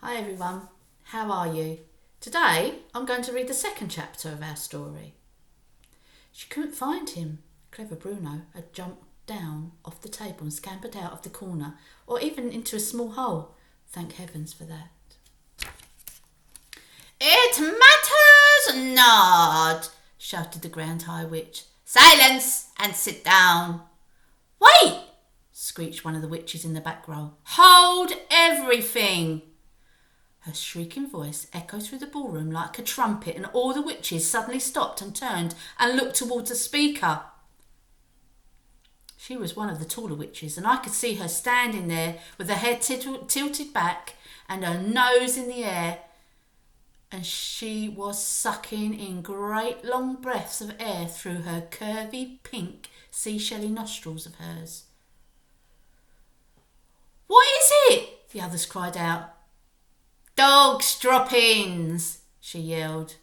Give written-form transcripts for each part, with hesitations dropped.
Hi everyone, how are you? Today I'm going to read the second chapter of our story. She couldn't find him. Clever Bruno had jumped down off the table and scampered out of the corner, or even into a small hole. Thank heavens for that. It matters not, shouted the Grand High Witch. Silence and sit down. Wait, screeched one of the witches in the back row. Hold everything. Her shrieking voice echoed through the ballroom like a trumpet, and all the witches suddenly stopped and turned and looked towards the speaker. She was one of the taller witches, and I could see her standing there with her head tilted back and her nose in the air, and she was sucking in great long breaths of air through her curvy pink seashelly nostrils of hers. What is it? The others cried out. Dog's droppings, she yelled.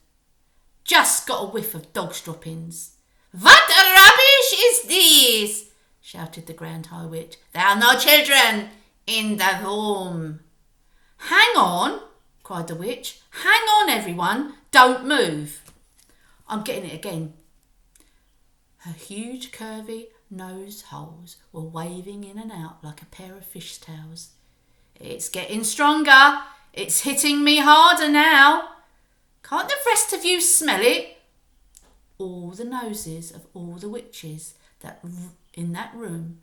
Just got a whiff of dog's droppings. What rubbish is this? Shouted the Grand High Witch. There are no children in the room. Hang on, cried the witch. Hang on, everyone. Don't move. I'm getting it again. Her huge, curvy nose holes were waving in and out like a pair of fish tails. It's getting stronger. It's hitting me harder now. Can't the rest of you smell it? All the noses of all the witches that in that room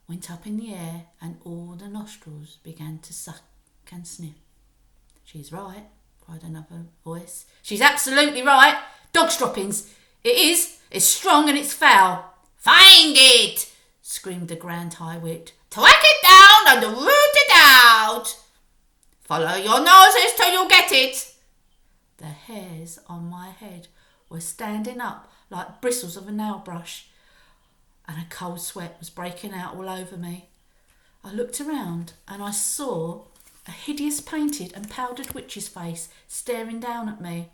went up in the air, and all the nostrils began to suck and sniff. She's right, cried another voice. She's absolutely right. Dog's droppings. It is. It's strong and it's foul. Find it, screamed the Grand High Witch. Twack it down and root it out. Follow your noses till you get it. The hairs on my head were standing up like bristles of a nail brush, and a cold sweat was breaking out all over me. I looked around and I saw a hideous painted and powdered witch's face staring down at me.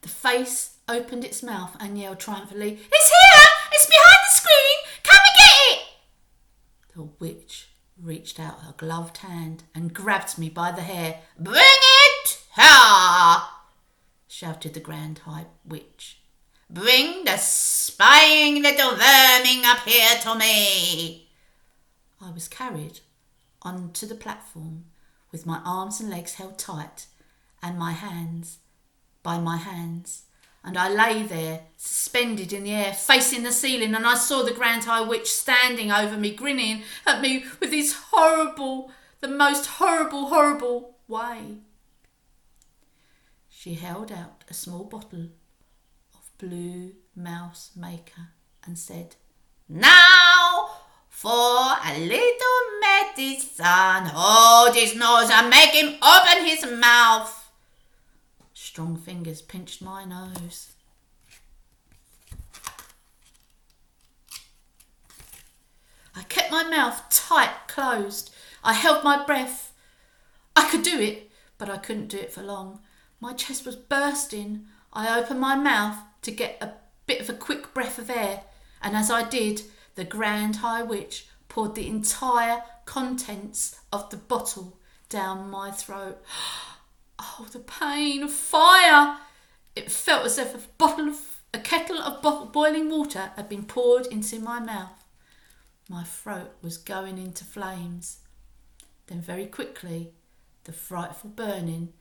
The face opened its mouth and yelled triumphantly, It's here! It's behind the screen! Come and get it! The witch reached out her gloved hand and grabbed me by the hair. Bring it here! Shouted the Grand High Witch. Bring the spying little verming up here to me. I was carried onto the platform with my arms and legs held tight and my hands, and I lay there suspended in the air facing the ceiling, and I saw the Grand High Witch standing over me, grinning at me with his the most horrible way. She held out a small bottle of blue mouse maker and said, Now for a little medicine. Hold his nose and make him open his mouth. Strong fingers pinched my nose. I kept my mouth tight closed. I held my breath. I could do it, but I couldn't do it for long. My chest was bursting. I opened my mouth to get a bit of a quick breath of air, and as I did, the Grand High Witch poured the entire contents of the bottle down my throat. Oh, the pain of fire! It felt as if a kettle of boiling water had been poured into my mouth. My throat was going into flames. Then very quickly, the frightful burning,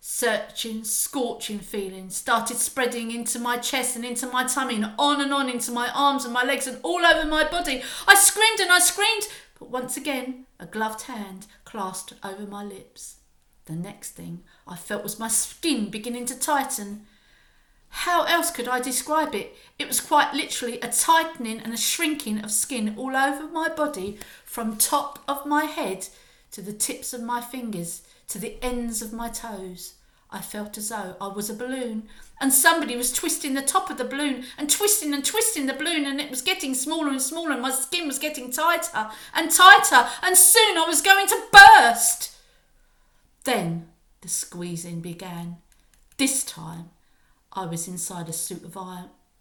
searching, scorching feeling started spreading into my chest and into my tummy and on into my arms and my legs and all over my body. I screamed, but once again, a gloved hand clasped over my lips. The next thing I felt was my skin beginning to tighten. How else could I describe it? It was quite literally a tightening and a shrinking of skin all over my body, from top of my head to the tips of my fingers, to the ends of my toes. I felt as though I was a balloon, and somebody was twisting the top of the balloon and twisting the balloon, and it was getting smaller and smaller, and my skin was getting tighter and tighter, and soon I was going to burst. Then the squeezing began. This time I was inside a suit of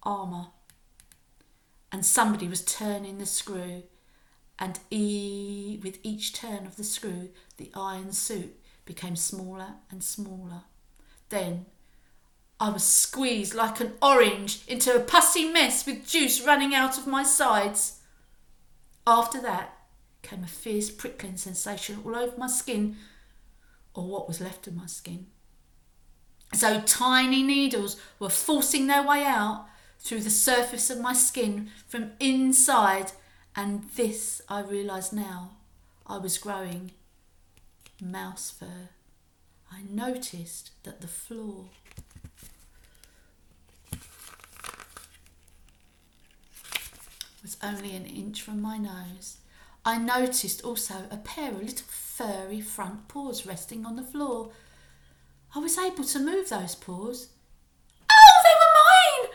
armour, and somebody was turning the screw, and with each turn of the screw, the iron suit became smaller and smaller. Then I was squeezed like an orange into a pussy mess with juice running out of my sides. After that came a fierce prickling sensation all over my skin, or what was left of my skin, as though tiny needles were forcing their way out through the surface of my skin from inside, and this, I realise now, I was growing mouse fur. I noticed that the floor was only an inch from my nose. I noticed also a pair of little furry front paws resting on the floor. I was able to move those paws. Oh, they were mine!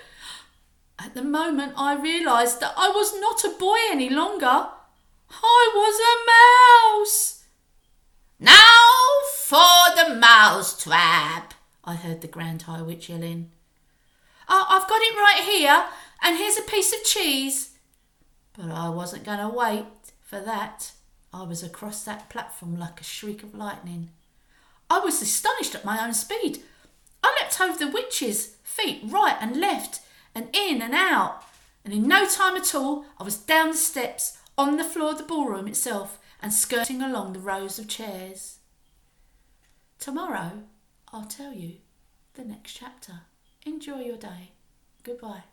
At the moment I realised that I was not a boy any longer. I was a mouse. Now for the mouse trap, I heard the Grand High Witch yelling. Oh, I've got it right here, and here's a piece of cheese. But I wasn't going to wait for that. I was across that platform like a shriek of lightning. I was astonished at my own speed. I leapt over the witch's feet right and left and in and out, and in no time at all I was down the steps, on the floor of the ballroom itself, and skirting along the rows of chairs. Tomorrow I'll tell you the next chapter. Enjoy your day. Goodbye.